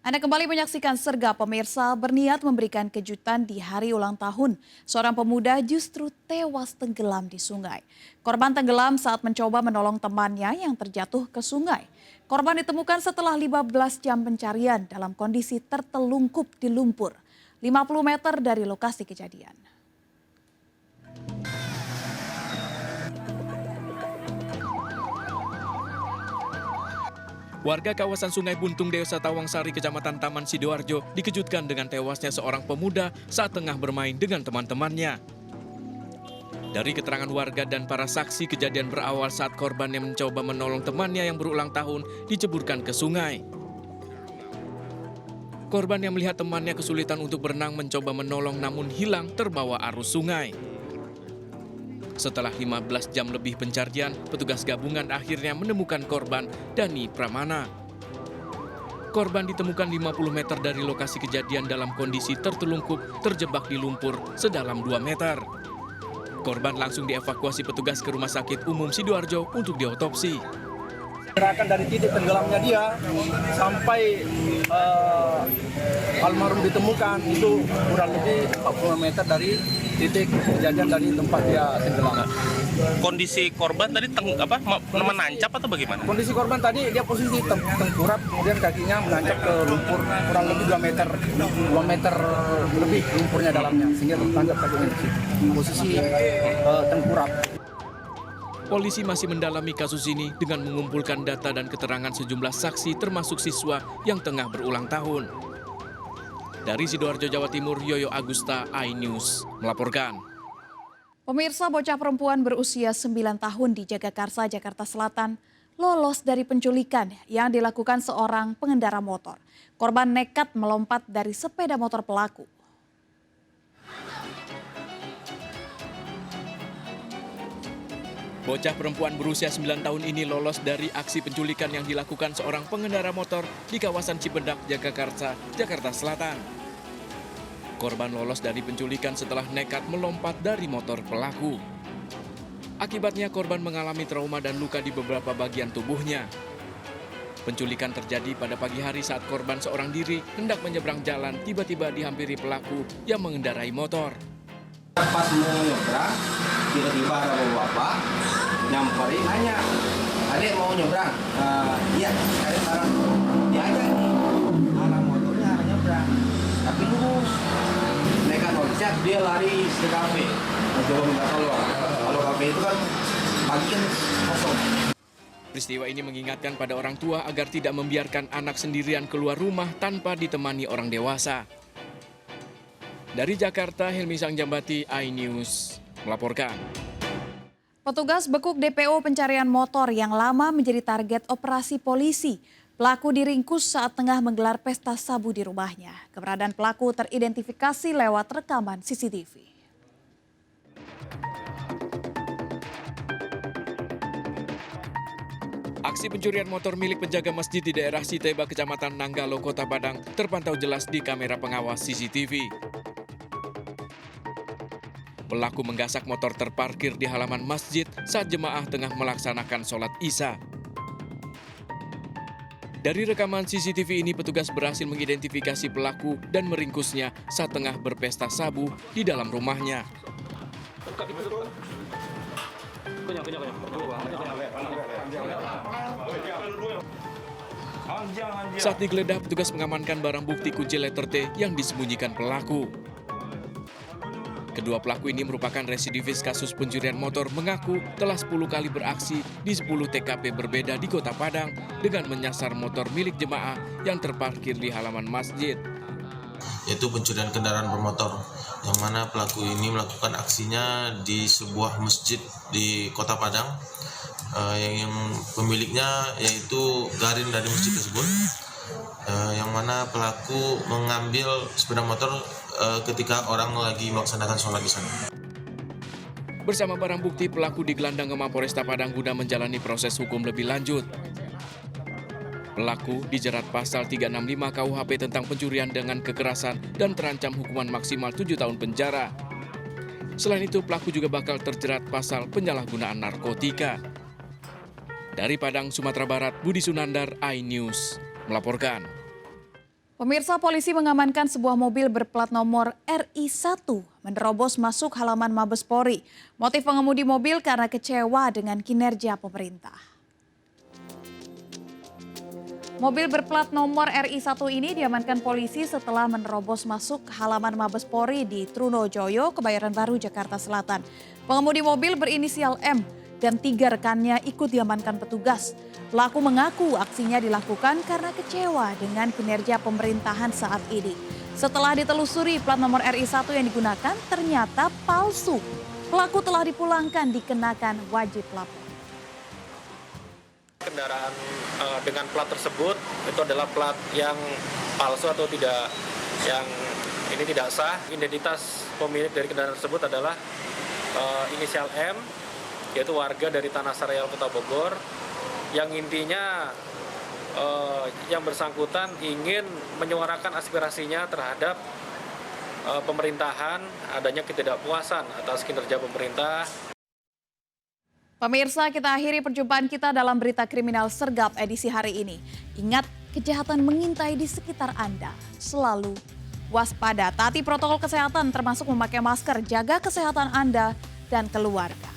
Anda kembali menyaksikan Serga Pemirsa berniat memberikan kejutan di hari ulang tahun. Seorang pemuda justru tewas tenggelam di sungai. Korban tenggelam saat mencoba menolong temannya yang terjatuh ke sungai. Korban ditemukan setelah 15 jam pencarian dalam kondisi tertelungkup di lumpur. 50 meter dari lokasi kejadian. Warga kawasan Sungai Buntung, Desa Tawangsari, Kecamatan Taman Sidoarjo dikejutkan dengan tewasnya seorang pemuda saat tengah bermain dengan teman-temannya. Dari keterangan warga dan para saksi, kejadian berawal saat korban yang mencoba menolong temannya yang berulang tahun diceburkan ke sungai. Korban yang melihat temannya kesulitan untuk berenang mencoba menolong namun hilang terbawa arus sungai. Setelah 15 jam lebih pencarian, petugas gabungan akhirnya menemukan korban Dani Pramana. Korban ditemukan 50 meter dari lokasi kejadian dalam kondisi tertelungkup terjebak di lumpur sedalam 2 meter. Korban langsung dievakuasi petugas ke Rumah Sakit Umum Sidoarjo untuk diotopsi. Gerakan dari titik tenggelamnya dia sampai almarhum ditemukan itu kurang lebih 40 meter dari titik kejadian dari tempat dia tenggelam. Kondisi korban tadi menancap atau bagaimana? Kondisi korban tadi dia posisi tengkurap, kemudian kakinya menancap ke lumpur kurang lebih 2 meter lebih lumpurnya dalamnya sehingga tertanjak kakinya di situ. Posisi tengkurap. Polisi masih mendalami kasus ini dengan mengumpulkan data dan keterangan sejumlah saksi termasuk siswa yang tengah berulang tahun. Dari Sidoarjo, Jawa Timur, Yoyo Agusta, iNews melaporkan. Pemirsa, bocah perempuan berusia 9 tahun di Jagakarsa, Jakarta Selatan lolos dari penculikan yang dilakukan seorang pengendara motor. Korban nekat melompat dari sepeda motor pelaku. Bocah perempuan berusia 9 tahun ini lolos dari aksi penculikan yang dilakukan seorang pengendara motor di kawasan Cipendak, Jagakarsa, Jakarta Selatan. Korban lolos dari penculikan setelah nekat melompat dari motor pelaku. Akibatnya korban mengalami trauma dan luka di beberapa bagian tubuhnya. Penculikan terjadi pada pagi hari saat korban seorang diri hendak menyeberang jalan, tiba-tiba dihampiri pelaku yang mengendarai motor. Pas mau nyebrang, tiba-tiba ada bapak nyamperin nanya, "Adek mau nyebrang?" Iya, adek sekarang diajak nih, arah motornya arah nyebrang, tapi lurus. Nekat loncat, dia lari ke kafe, mencoba minta tolong. Kalau kafe itu kan bagian kosong. Peristiwa ini mengingatkan pada orang tua agar tidak membiarkan anak sendirian keluar rumah tanpa ditemani orang dewasa. Dari Jakarta, Helmi Sangjambati, iNews melaporkan. Petugas bekuk DPO pencarian motor yang lama menjadi target operasi polisi. Pelaku diringkus saat tengah menggelar pesta sabu di rumahnya. Keberadaan pelaku teridentifikasi lewat rekaman CCTV. Aksi pencurian motor milik penjaga masjid di daerah Siteba, Kecamatan Nanggalo, Kota Padang terpantau jelas di kamera pengawas CCTV. Pelaku menggasak motor terparkir di halaman masjid saat jemaah tengah melaksanakan sholat Isya. Dari rekaman CCTV ini, petugas berhasil mengidentifikasi pelaku dan meringkusnya saat tengah berpesta sabu di dalam rumahnya. Saat digeledah, petugas mengamankan barang bukti kunci letter T yang disembunyikan pelaku. Kedua pelaku ini merupakan residivis kasus pencurian motor, mengaku telah 10 kali beraksi di 10 TKP berbeda di Kota Padang dengan menyasar motor milik jemaah yang terparkir di halaman masjid. Yaitu pencurian kendaraan bermotor, yang mana pelaku ini melakukan aksinya di sebuah masjid di Kota Padang, yang pemiliknya yaitu Garin dari masjid tersebut, yang mana pelaku mengambil sepeda motor ketika orang lagi melaksanakan sholat di sana. Bersama barang bukti, pelaku digelandang ke Mapolresta Padang guna menjalani proses hukum lebih lanjut. Pelaku dijerat pasal 365 KUHP tentang pencurian dengan kekerasan dan terancam hukuman maksimal 7 tahun penjara. Selain itu, pelaku juga bakal terjerat pasal penyalahgunaan narkotika. Dari Padang, Sumatera Barat, Budi Sunandar, iNews melaporkan. Pemirsa, polisi mengamankan sebuah mobil berplat nomor RI1 menerobos masuk halaman Mabes Polri. Motif pengemudi mobil karena kecewa dengan kinerja pemerintah. Mobil berplat nomor RI1 ini diamankan polisi setelah menerobos masuk halaman Mabes Polri di Trunojoyo, Kebayoran Baru, Jakarta Selatan. Pengemudi mobil berinisial M dan 3 rekannya ikut diamankan petugas. Pelaku mengaku aksinya dilakukan karena kecewa dengan kinerja pemerintahan saat ini. Setelah ditelusuri, plat nomor RI1 yang digunakan ternyata palsu. Pelaku telah dipulangkan dikenakan wajib lapor. Kendaraan dengan plat tersebut itu adalah plat yang palsu atau tidak, yang ini tidak sah. Identitas pemilik dari kendaraan tersebut adalah inisial M, yaitu warga dari Tanah Sareal, Kota Bogor, yang intinya yang bersangkutan ingin menyuarakan aspirasinya terhadap pemerintahan, adanya ketidakpuasan atas kinerja pemerintah. Pemirsa, kita akhiri perjumpaan kita dalam berita kriminal Sergap edisi hari ini. Ingat, kejahatan mengintai di sekitar Anda. Selalu waspada, taati protokol kesehatan termasuk memakai masker, jaga kesehatan Anda dan keluarga.